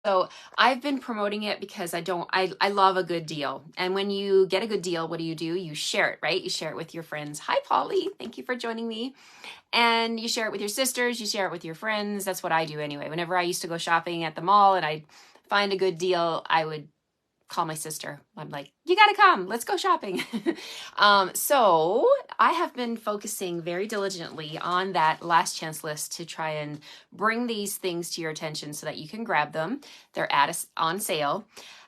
So I've been promoting it because I love a good deal. And when you get a good deal, what do? You share it, right? You share it with your friends. Hi, Polly. Thank you for joining me. And you share it with your sisters, you share it with your friends. That's what I do anyway. Whenever I used to go shopping at the mall and I'd find a good deal, I would call my sister. I'm like, you got to come. Let's go shopping. So I have been focusing very diligently on that last chance list to try and bring these things to your attention so that you can grab them. They're on sale,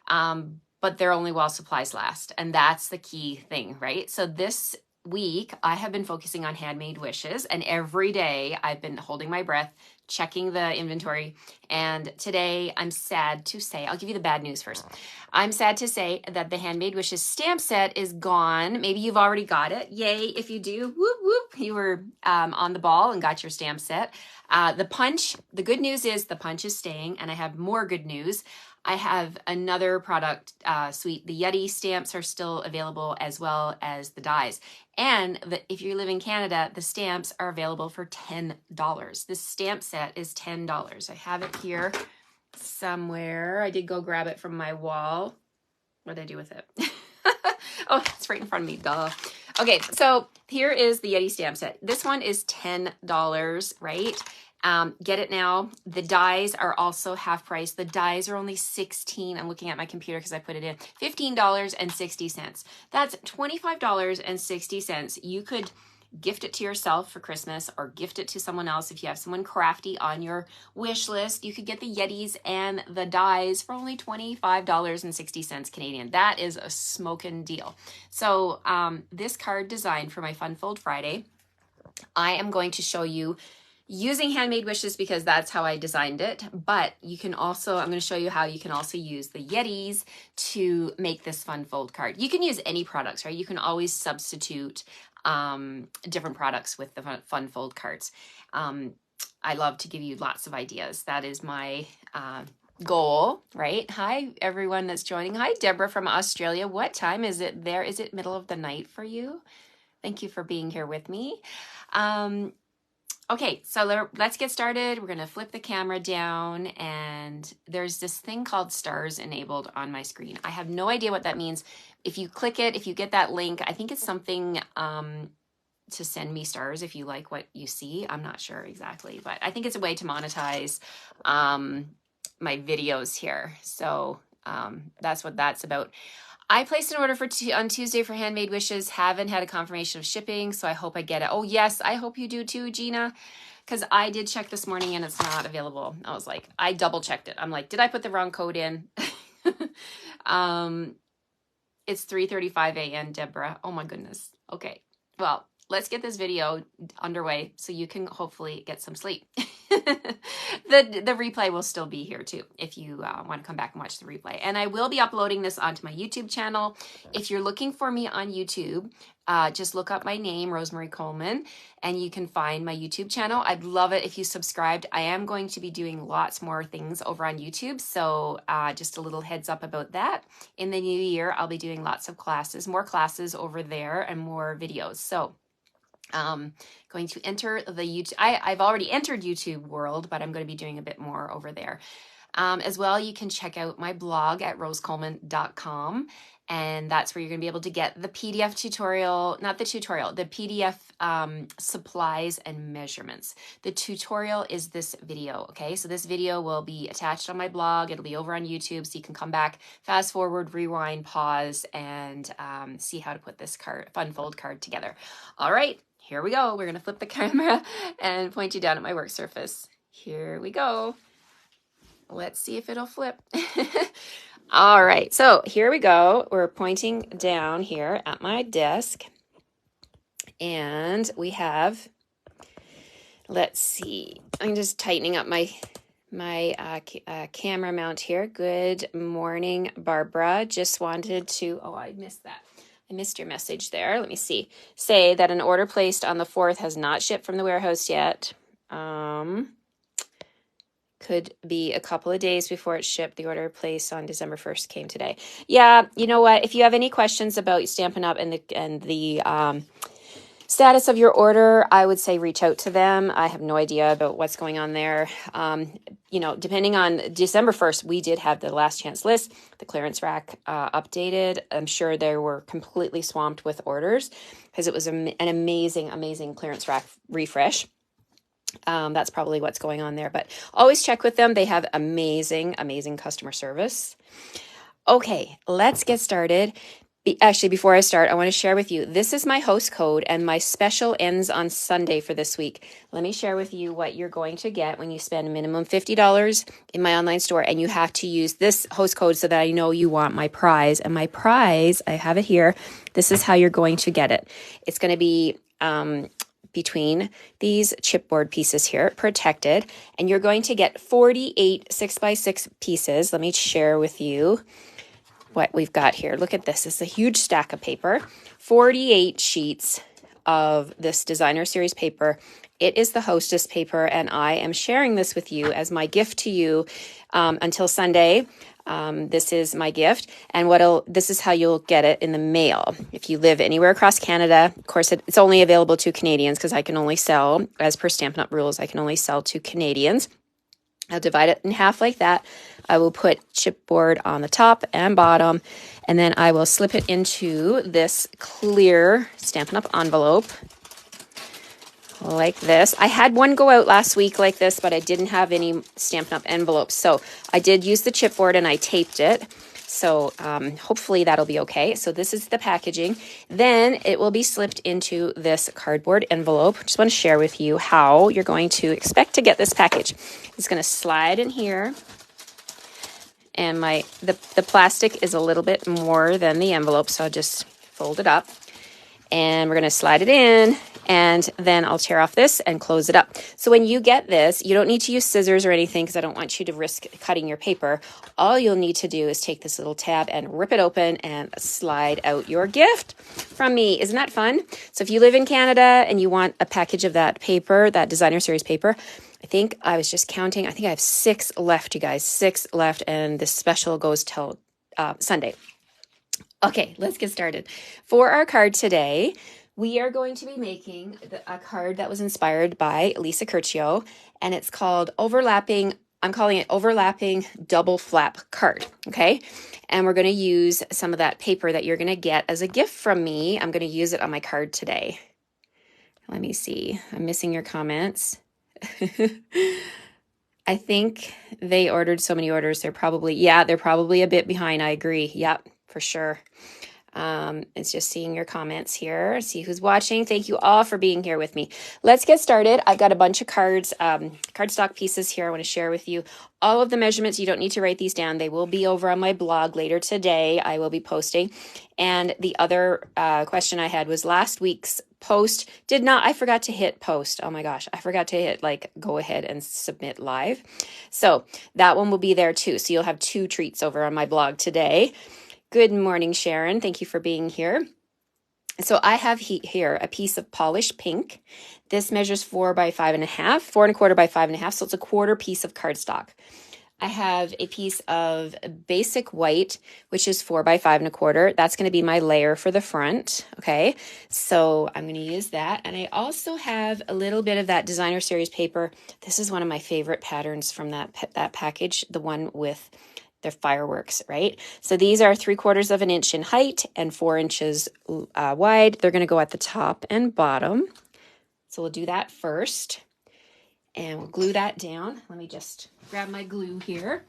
but they're only while supplies last. And that's the key thing, right? So this week, I have been focusing on handmade wishes, and every day I've been holding my breath, checking the inventory. And today I'm sad to say, I'll give you the bad news first. I'm sad to say that the Handmade Wishes stamp set is gone. Maybe you've already got it. Yay, if you do, whoop, whoop, you were on the ball and got your stamp set. The punch, the good news is the punch is staying, and I have more good news. I have another product suite. The Yeti stamps are still available, as well as the dies. And if you live in Canada, the stamps are available for $10. This stamp set is $10. I have it here somewhere. I did go grab it from my wall. What did I do with it? Oh, it's right in front of me. Duh. Okay, so here is the Yeti stamp set. This one is $10, right? Get it now. The dies are also half price. The dies are only $16. I'm looking at my computer because I put it in. $15.60. That's $25.60. You could gift it to yourself for Christmas or gift it to someone else. If you have someone crafty on your wish list, you could get the Yetis and the dies for only $25.60 Canadian. That is a smoking deal. So this card design for my Fun Fold Friday, I am going to show you using Handmade Wishes because that's how I designed it. But you can also, I'm going to show you how you can also use the Yetis to make this Fun Fold card. You can use any products, right? You can always substitute different products with the Fun Fold cards. I love to give you lots of ideas. That is my goal, right? Hi, everyone that's joining. Hi, Deborah from Australia. What time is it there? Is it middle of the night for you? Thank you for being here with me. Okay, so let's get started. We're going to flip the camera down, and there's this thing called stars enabled on my screen. I have no idea what that means. If you click it, if you get that link, I think it's something to send me stars if you like what you see. I'm not sure exactly, but I think it's a way to monetize my videos here. So that's what that's about. I placed an order for on Tuesday for Handmade Wishes. Haven't had a confirmation of shipping, so I hope I get it. Oh, yes, I hope you do too, Gina, because I did check this morning and it's not available. I was like, I double checked it. I'm like, did I put the wrong code in? It's 3:35 a.m., Deborah. Oh my goodness. Okay, well, let's get this video underway so you can hopefully get some sleep. The replay will still be here too if you want to come back and watch the replay. And I will be uploading this onto my YouTube channel. If you're looking for me on YouTube, just look up my name, Rosemary Coleman, and you can find my YouTube channel. I'd love it if you subscribed. I am going to be doing lots more things over on YouTube, so just a little heads up about that. In the new year, I'll be doing lots of classes, more classes over there and more videos. So going to enter the YouTube. I've already entered YouTube world, but I'm going to be doing a bit more over there. As well, you can check out my blog at rosecoleman.com, and that's where you're going to be able to get the PDF tutorial, not the tutorial, the PDF supplies and measurements. The tutorial is this video, okay? So this video will be attached on my blog. It'll be over on YouTube, so you can come back, fast forward, rewind, pause, and see how to put this Fun Fold card together. All right. Here we go. We're going to flip the camera and point you down at my work surface. Here we go. Let's see if it'll flip. All right. So here we go. We're pointing down here at my desk. And we have, let's see. I'm just tightening up my camera mount here. Good morning, Barbara. Just wanted to, oh, I missed that. I missed your message there. Let me see. Say that an order placed on the 4th has not shipped from the warehouse yet. Could be a couple of days before it's shipped. The order placed on December 1st came today. Yeah, you know what? If you have any questions about Stampin' Up! and the Status of your order, I would say reach out to them. I have no idea about what's going on there. You know, depending on December 1st, we did have the last chance list, the clearance rack updated. I'm sure they were completely swamped with orders because it was an amazing, amazing clearance rack refresh. That's probably what's going on there, but always check with them. They have amazing, amazing customer service. Okay, let's get started. Actually, before I start, I want to share with you, this is my host code and my special ends on Sunday for this week. Let me share with you what you're going to get when you spend a minimum $50 in my online store, and you have to use this host code so that I know you want my prize. And my prize, I have it here. This is how you're going to get it. It's going to be between these chipboard pieces here, protected, and you're going to get 48 6x6 pieces. Let me share with you what we've got here. Look at this. It's a huge stack of paper, 48 sheets of this designer series paper. It is the hostess paper, and I am sharing this with you as my gift to you until Sunday. This is my gift, and this is how you'll get it in the mail. If you live anywhere across Canada, of course, it's only available to Canadians because I can only sell, as per Stampin' Up! Rules, I can only sell to Canadians. I'll divide it in half like that. I will put chipboard on the top and bottom, and then I will slip it into this clear Stampin' Up! Envelope like this. I had one go out last week like this, but I didn't have any Stampin' Up! Envelopes, so I did use the chipboard and I taped it. So hopefully that'll be okay. So this is the packaging. Then it will be slipped into this cardboard envelope. Just want to share with you how you're going to expect to get this package. It's going to slide in here. And the plastic is a little bit more than the envelope, so I'll just fold it up. And we're going to slide it in, and then I'll tear off this and close it up. So when you get this, you don't need to use scissors or anything because I don't want you to risk cutting your paper. All you'll need to do is take this little tab and rip it open and slide out your gift from me. Isn't that fun? So if you live in Canada and you want a package of that paper, that designer series paper, I think I was just counting. I think I have 6 left, you guys, 6 left, and this special goes till Sunday. Okay, let's get started. For our card today, we are going to be making a card that was inspired by Lisa Curcio, and it's called Overlapping. I'm calling it Overlapping Double Flap Card, okay? And we're going to use some of that paper that you're going to get as a gift from me. I'm going to use it on my card today. Let me see. I'm missing your comments. I think they ordered so many orders. They're probably a bit behind. I agree. Yep, for sure. It's just seeing your comments here, see who's watching. Thank you all for being here with me. Let's get started. I've got a bunch of cards, cardstock pieces here I want to share with you. All of the measurements, you don't need to write these down. They will be over on my blog later today. I will be posting. And the other question I had was last week's post I forgot to hit post. Oh my gosh, I forgot to hit go ahead and submit live. So that one will be there too. So you'll have 2 treats over on my blog today. Good morning, Sharon. Thank you for being here. So I have here a piece of polished pink. This measures 4 by 5.5, 4.25 by 5.5. So it's a quarter piece of cardstock. I have a piece of basic white, which is 4 by 5.25. That's going to be my layer for the front. Okay. So I'm going to use that. And I also have a little bit of that designer series paper. This is one of my favorite patterns from that package, the one with the fireworks, right? So these are 3/4 of an inch in height and 4 inches wide. They're going to go at the top and bottom. So we'll do that first and we'll glue that down. Let me just grab my glue here,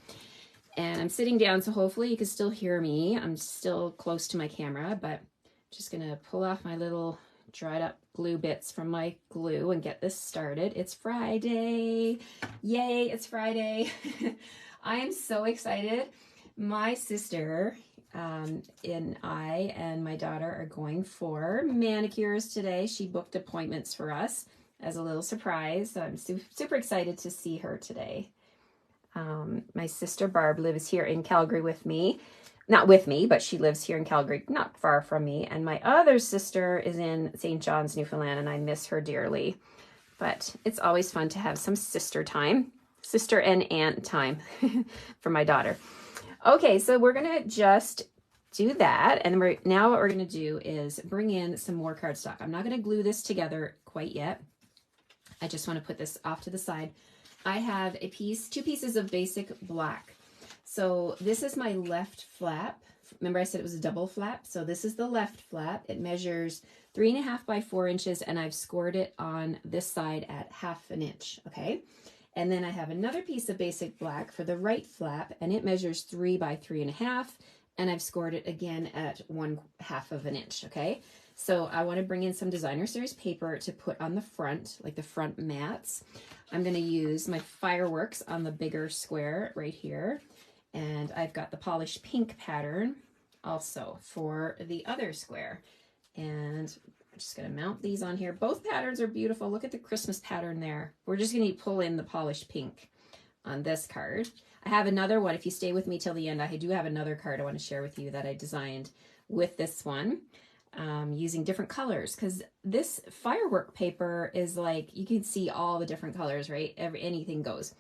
and I'm sitting down, so hopefully you can still hear me. I'm still close to my camera, but I'm just going to pull off my little dried up glue bits from my glue and get this started. It's Friday. Yay, it's Friday. I am so excited. My sister and I and my daughter are going for manicures today. She booked appointments for us as a little surprise. So I'm super excited to see her today. My sister Barb lives here in Calgary with me. Not with me, but she lives here in Calgary, not far from me. And my other sister is in St. John's, Newfoundland, and I miss her dearly. But it's always fun to have some sister and aunt time for my daughter. Okay, so we're going to just do that. And now what we're going to do is bring in some more cardstock. I'm not going to glue this together quite yet. I just want to put this off to the side. I have two pieces of basic black. So this is my left flap. Remember I said it was a double flap? So this is the left flap. It measures 3.5 by 4 inches, and I've scored it on this side at 1/2 inch, okay? And then I have another piece of basic black for the right flap, and it measures 3 by 3.5, and I've scored it again at 1/2 inch, okay? So I want to bring in some Designer Series paper to put on the front, like the front mats. I'm going to use my Fireworks on the bigger square right here. And I've got the polished pink pattern also for the other square. And I'm just going to mount these on here. Both patterns are beautiful. Look at the Christmas pattern there. We're just going to pull in the polished pink on this card. I have another one. If you stay with me till the end, I do have another card I want to share with you that I designed with this one using different colors, because this firework paper is like, you can see all the different colors, right? Anything goes.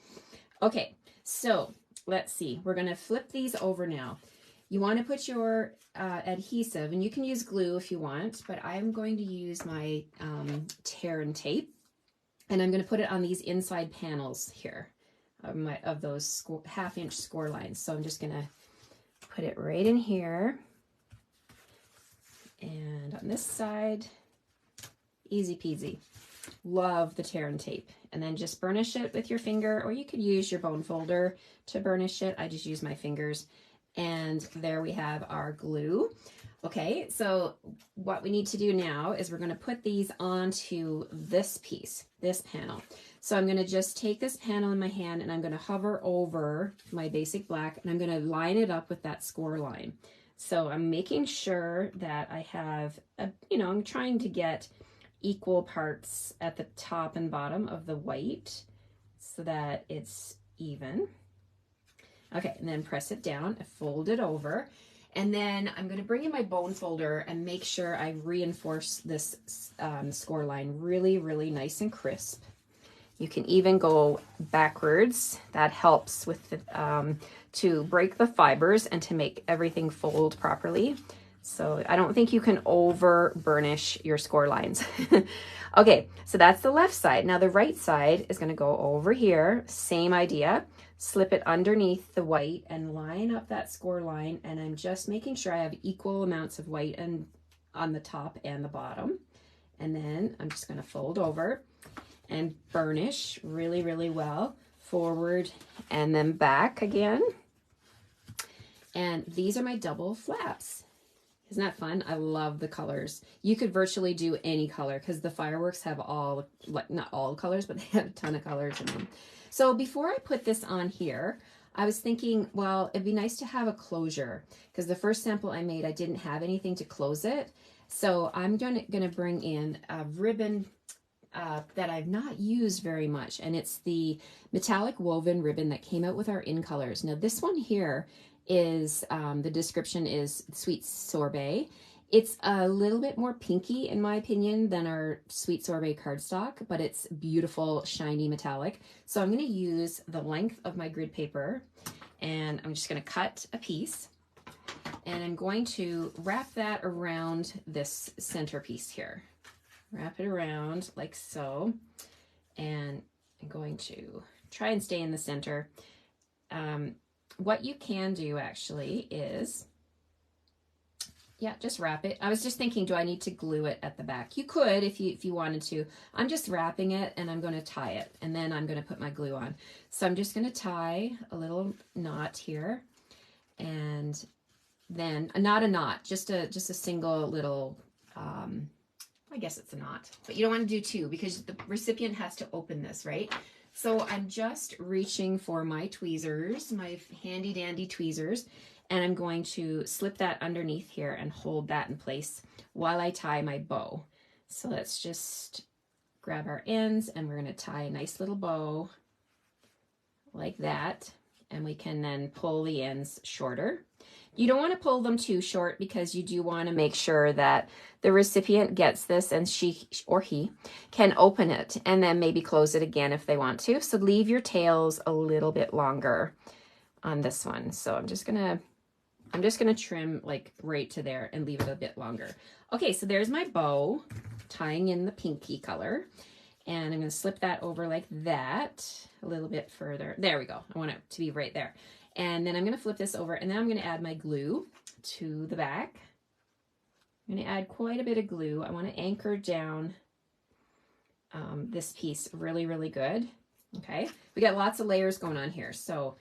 Okay, so let's see. We're going to flip these over now. You want to put your adhesive, and you can use glue if you want, but I'm going to use my tear and tape, and I'm going to put it on these inside panels here of those 1/2 inch score lines. So I'm just going to put it right in here. And on this side, easy peasy. Love the tear and tape. And then just burnish it with your finger, or you could use your bone folder to burnish it. I just use my fingers. And there we have our glue. Okay, so what we need to do now is we're going to put these onto this piece, this panel. So I'm going to just take this panel in my hand, and I'm going to hover over my basic black, and I'm going to line it up with that score line. So I'm making sure that I have, I'm trying to get equal parts at the top and bottom of the white so that it's even. Okay, and then press it down, fold it over, and then I'm going to bring in my bone folder and make sure I reinforce this score line really, really nice and crisp. You can even go backwards. That helps with the, to break the fibers and to make everything fold properly. So I don't think you can over burnish your score lines. Okay, so that's the left side. Now the right side is going to go over here. Same idea. Slip it underneath the white and line up that score line. And I'm just making sure I have equal amounts of white and on the top and the bottom. And then I'm just going to fold over and burnish really, really well, forward and then back again. And these are my double flaps. Isn't that fun? I love the colors. You could virtually do any color because the fireworks have all, like not all colors, but they have a ton of colors in them. So before I put this on here, I was thinking, well, it'd be nice to have a closure, because the first sample I made, I didn't have anything to close it. So I'm gonna bring in a ribbon that I've not used very much, and it's the metallic woven ribbon that came out with our In Colors. Now this one here is, the description is Sweet Sorbet. It's a little bit more pinky in my opinion than our Sweet Sorbet cardstock, but it's beautiful, shiny metallic. So I'm gonna use the length of my grid paper, and I'm just gonna cut a piece, and I'm going to wrap that around this centerpiece here. Wrap it around like so, and I'm going to try and stay in the center. What you can do actually is, yeah, just wrap it. I was just thinking, do I need to glue it at the back? You could if you wanted to. I'm just wrapping it, and I'm going to tie it, and then I'm going to put my glue on. So I'm just going to tie a little knot here, and then not a knot, just a single little, I guess it's a knot, but you don't want to do two because the recipient has to open this, right? So I'm just reaching for my tweezers, my handy dandy tweezers, and I'm going to slip that underneath here and hold that in place while I tie my bow. So let's just grab our ends, and we're going to tie a nice little bow like that, and we can then pull the ends shorter. You don't want to pull them too short because you do want to make sure that the recipient gets this and she or he can open it and then maybe close it again if they want to. So leave your tails a little bit longer on this one. So I'm just going to I'm just going to trim like right to there and leave it a bit longer. Okay, so there's my bow tying in the pinky color. And I'm going to slip that over like that a little bit further. There we go. I want it to be right there. And then I'm going to flip this over, and then I'm going to add my glue to the back. I'm going to add quite a bit of glue. I want to anchor down this piece really, really good. Okay, we got lots of layers going on here. So,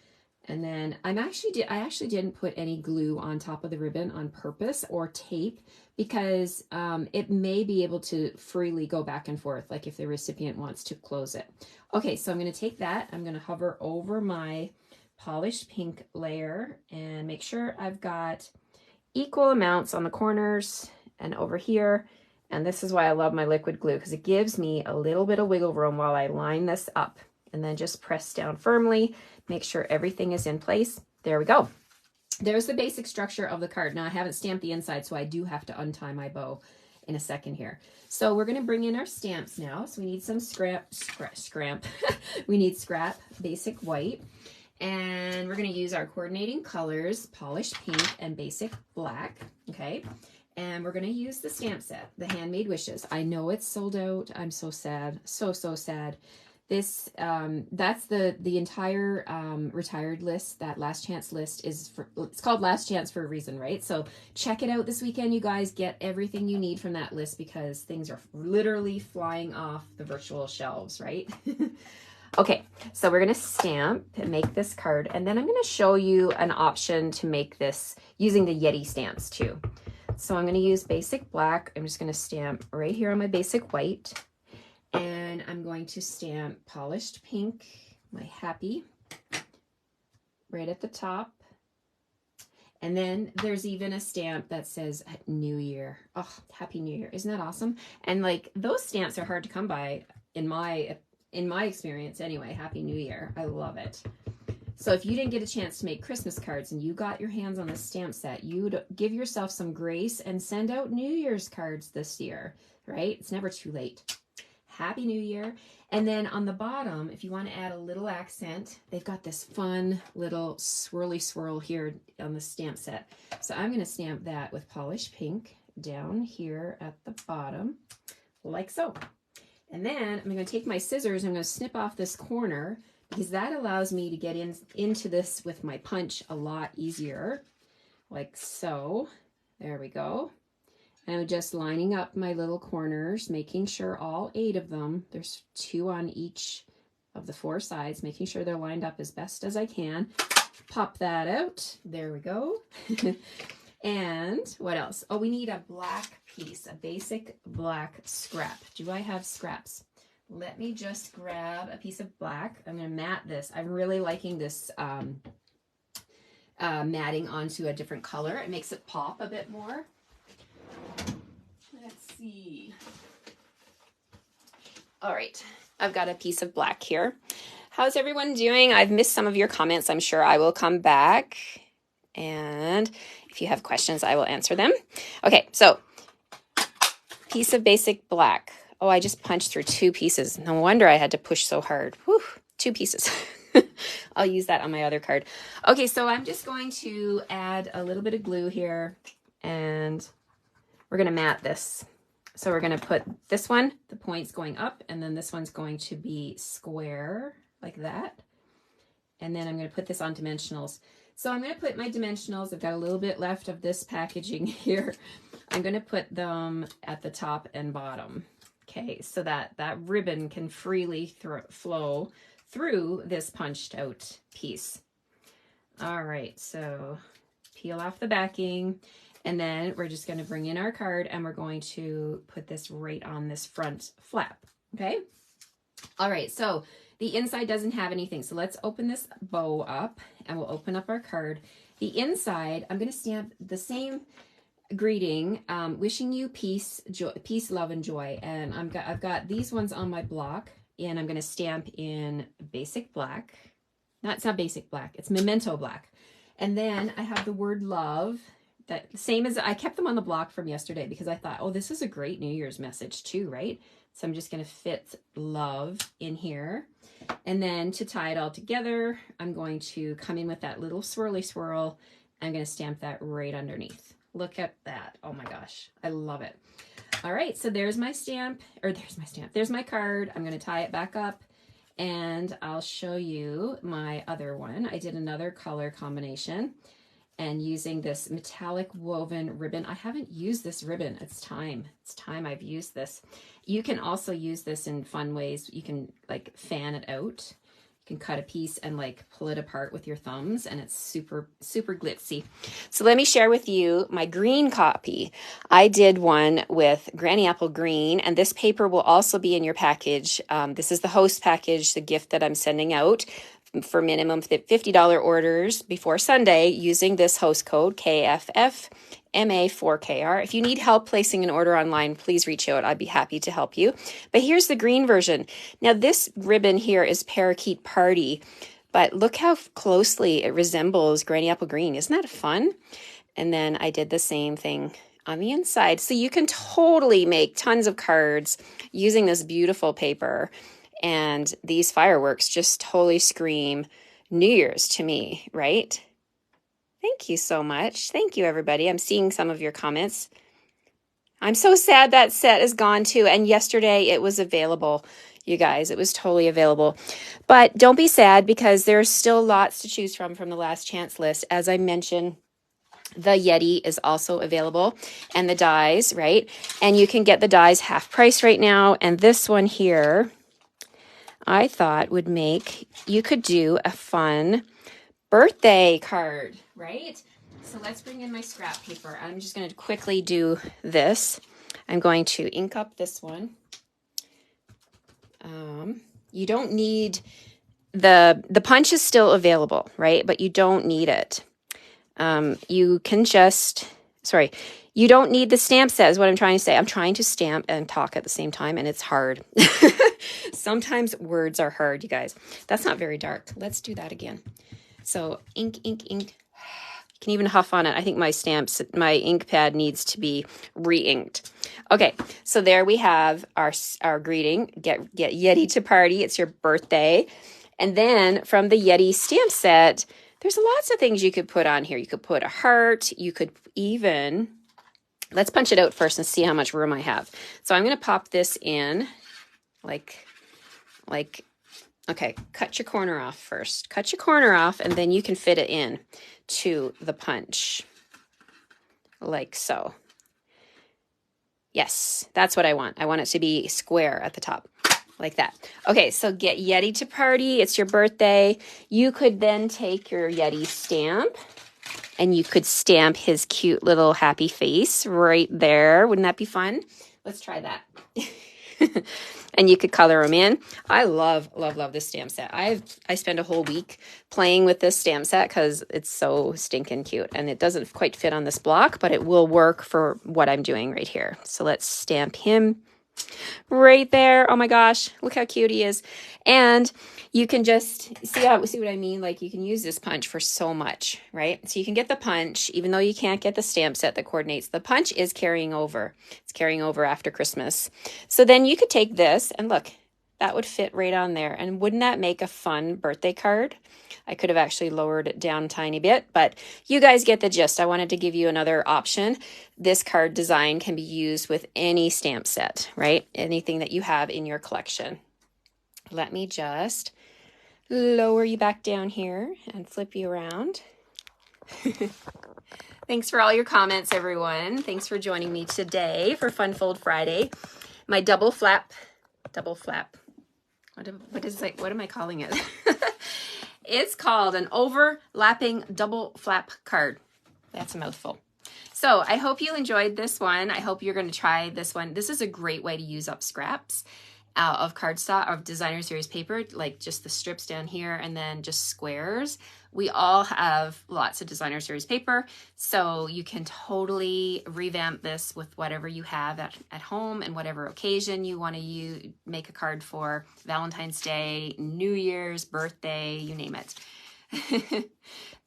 and then I actually didn't put any glue on top of the ribbon on purpose, or tape, because it may be able to freely go back and forth, like if the recipient wants to close it. Okay, so I'm going to take that. I'm going to hover over my polished pink layer and make sure I've got equal amounts on the corners and over here. And this is why I love my liquid glue, because it gives me a little bit of wiggle room while I line this up, and then just press down firmly, make sure everything is in place. There we go. There's the basic structure of the card. Now I haven't stamped the inside, so I do have to untie my bow in a second here. So we're going to bring in our stamps now. So we need some we need scrap basic white, and we're going to use our coordinating colors, polished pink and basic black. Okay. And we're going to use the stamp set, the Handmade Wishes. I know it's sold out. I'm so sad. So sad. This, that's the entire retired list. That last chance list is for, it's called Last Chance for a reason, right? So check it out this weekend, you guys. Get everything you need from that list, because things are literally flying off the virtual shelves, right? Okay, so we're going to stamp and make this card, and then I'm going to show you an option to make this using the Yeti stamps too. So I'm going to use basic black. I'm just going to stamp right here on my basic white. And I'm going to stamp polished pink, my happy, right at the top. And then there's even a stamp that says New Year. Oh, Happy New Year. Isn't that awesome? And like, those stamps are hard to come by in my experience anyway. Happy New Year. I love it. So if you didn't get a chance to make Christmas cards and you got your hands on this stamp set, you'd give yourself some grace and send out New Year's cards this year, right? It's never too late. Happy New Year. And then on the bottom, if you want to add a little accent, they've got this fun little swirly swirl here on the stamp set. So I'm going to stamp that with polished pink down here at the bottom, like so. And then I'm going to take my scissors, I'm going to snip off this corner, because that allows me to get into this with my punch a lot easier, like so. There we go. And I'm just lining up my little corners, making sure all 8 of them, there's 2 on each of the 4 sides, making sure they're lined up as best as I can. Pop that out. There we go. And what else? Oh, we need a black piece, a basic black scrap. Do I have scraps? Let me just grab a piece of black. I'm going to mat this. I'm really liking this matting onto a different color. It makes it pop a bit more. Let's see. All right, I've got a piece of black here. How's everyone doing? I've missed some of your comments. I'm sure I will come back, and if you have questions, I will answer them. Okay, so piece of basic black. Oh, I just punched through 2 pieces. No wonder I had to push so hard. Whew, 2 pieces. I'll use that on my other card. Okay, so I'm just going to add a little bit of glue here, and we're going to mat this. So we're going to put this one, the points going up, and then this one's going to be square like that. And then I'm going to put this on dimensionals. So I'm going to put my dimensionals. I've got a little bit left of this packaging here. I'm going to put them at the top and bottom. Okay, so that ribbon can freely flow through this punched out piece. All right, so peel off the backing, and then we're just going to bring in our card, and we're going to put this right on this front flap. Okay. All right, so the inside doesn't have anything. So let's open this bow up, and we'll open up our card. The inside, I'm going to stamp the same greeting, wishing you peace, joy, peace, love, and joy. And I've got these ones on my block, and I'm going to stamp in basic black. No, it's not basic black. It's Memento black. And then I have the word love. That same as I kept them on the block from yesterday, because I thought, oh, this is a great New Year's message too, right? So I'm just going to fit love in here. And then to tie it all together, I'm going to come in with that little swirly swirl I'm going to stamp that right underneath. Look at that. Oh my gosh. I love it. All right. So there's my stamp, or there's my stamp. There's my card. I'm going to tie it back up and I'll show you my other one. I did another color combination and using this metallic woven ribbon. I haven't used this ribbon. It's time. It's time I've used this. You can also use this in fun ways. You can like fan it out. You can cut a piece and like pull it apart with your thumbs, and it's super, super glitzy. So let me share with you my green copy. I did one with Granny Apple Green, and this paper will also be in your package. This is the host package, the gift that I'm sending out for minimum $50 orders before Sunday using this host code KFFMA4KR. If you need help placing an order online, please reach out. I'd be happy to help you. But here's the green version. Now this ribbon here is Parakeet Party, but look how closely it resembles Granny Apple Green. Isn't that fun? And then I did the same thing on the inside. So you can totally make tons of cards using this beautiful paper. And these fireworks just totally scream New Year's to me, right? Thank you so much. Thank you, everybody. I'm seeing some of your comments. I'm so sad that set is gone too. And yesterday it was available, you guys. It was totally available. But don't be sad because there's still lots to choose from the last chance list. As I mentioned, the Yeti is also available and the dies, right? And you can get the dies half price right now. And this one here, I thought would make, you could do a fun birthday card, right? So let's bring in my scrap paper. I'm just going to quickly do this. I'm going to ink up this one. You don't need, the punch is still available, right? But you don't need it. You can just, you don't need the stamp set is what I'm trying to say. I'm trying to stamp and talk at the same time, and it's hard. Sometimes words are hard, you guys. That's not very dark. Let's do that again. So ink, ink, ink. You can even huff on it. I think my ink pad needs to be re-inked. Okay, so there we have our greeting. Get Yeti to party. It's your birthday. And then from the Yeti stamp set, there's lots of things you could put on here. You could put a heart. You could even, let's punch it out first and see how much room I have. So I'm going to pop this in like, okay, cut your corner off first. Cut your corner off, and then you can fit it in to the punch, like so. Yes, that's what I want. I want it to be square at the top, like that. Okay, so get Yeti to party. It's your birthday. You could then take your Yeti stamp, and you could stamp his cute little happy face right there. Wouldn't that be fun? Let's try that. And you could color them in. I love, love, love this stamp set. I spend a whole week playing with this stamp set because it's so stinking cute. And it doesn't quite fit on this block, but it will work for what I'm doing right here. So let's stamp him right there. Oh my gosh, look how cute he is. And you can just see what I mean? Like you can use this punch for so much, right? So you can get the punch, even though you can't get the stamp set that coordinates. The punch is carrying over. It's carrying over after Christmas. So then you could take this and look, that would fit right on there. And wouldn't that make a fun birthday card? I could have actually lowered it down a tiny bit, but you guys get the gist. I wanted to give you another option. This card design can be used with any stamp set, right? Anything that you have in your collection. Let me just lower you back down here and flip you around. Thanks for all your comments, everyone. Thanks for joining me today for Fun Fold Friday. My double flap. What is it? What am I calling it? It's called an overlapping double flap card. That's a mouthful. So I hope you enjoyed this one. I hope you're going to try this one. This is a great way to use up scraps of cardstock, of designer series paper, like just the strips down here and then just squares. We all have lots of designer series paper, so you can totally revamp this with whatever you have at home and whatever occasion you want to make a card for. Valentine's Day, New Year's, birthday, you name it.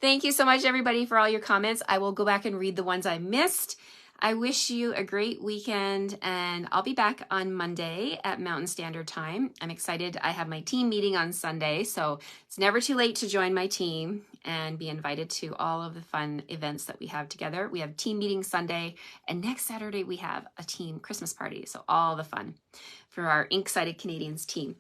Thank you so much, everybody, for all your comments. I will go back and read the ones I missed. I wish you a great weekend, and I'll be back on Monday at Mountain Standard Time. I'm excited. I have my team meeting on Sunday, so it's never too late to join my team and be invited to all of the fun events that we have together. We have team meeting Sunday, and next Saturday we have a team Christmas party, so all the fun for our Ink-Sided Canadians team.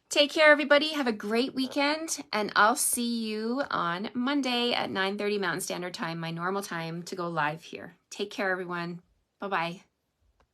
Take care, everybody. Have a great weekend, and I'll see you on Monday at 9:30 Mountain Standard Time, my normal time to go live here. Take care, everyone. Bye-bye.